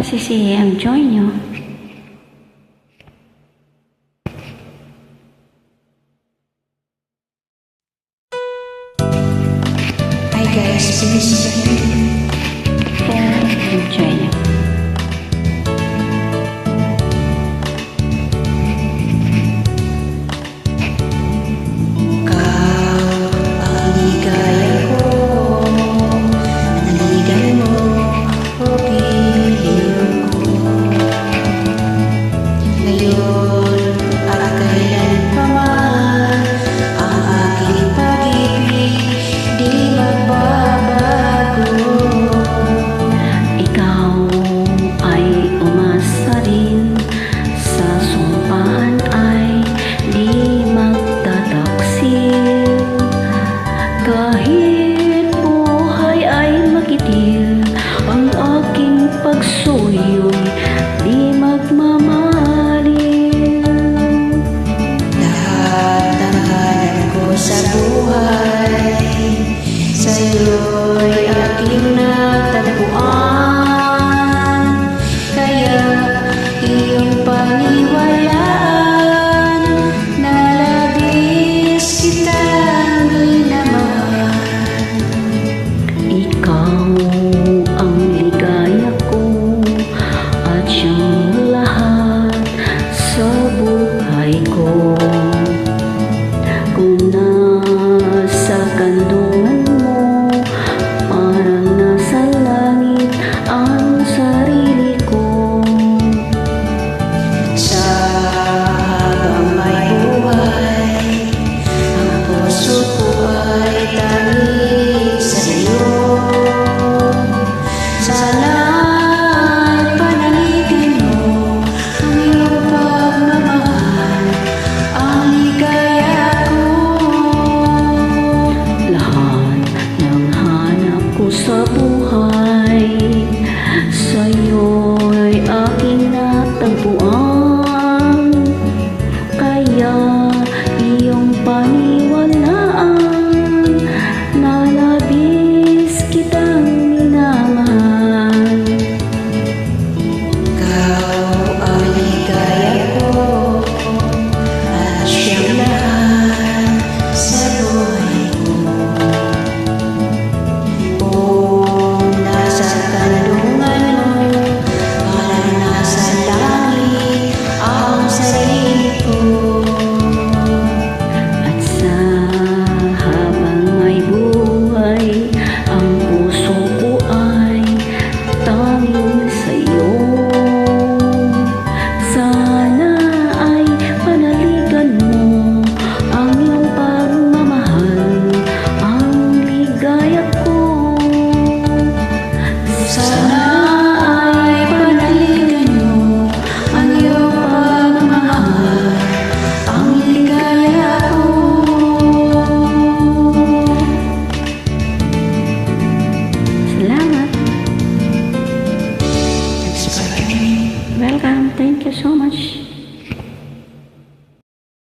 CCM, join nyo. Hi guys, please join. Join nyo. Kahit buhay ay makitil, ang aking pagsuyo'y di magmamahalin. Lahat ng hanap ko sa buhay, sa'yo'y aking natagpuan. Kaya iyong paniwalaan, nalabis kitang minamahal. Ikaw ang ligaya ko at siyang lahat sa buhay ko. Kung nasa kandungan mo, parang nasa langit ang sarili ko. Sa habang may buhay, ang puso ko ay tanging sa'yo. Sana'y panaligan mo ang iyong pagmamahal, ang ligaya ko. Lahat ng hanap ko sa buhay, sa'yo'y aking natagpuan. Kaya iyong paniwalaan, nalabis kitang minamahal. Ikaw ang ligaya ko at siyang lahat sa buhay ko. Kung nasa kandungan mo, parang nasa langit ang sarili ko. At sa habang may buhay, ang puso ko ay tanging sa'yo. Sana ay panaligan mo ang iyong pagmamahal, ang ligaya ko. Sana ay panaligan mo ang iyong pagmamahal, ang ligaya ko. Salamat. Thanks for joining. Welcome. Thank you so much.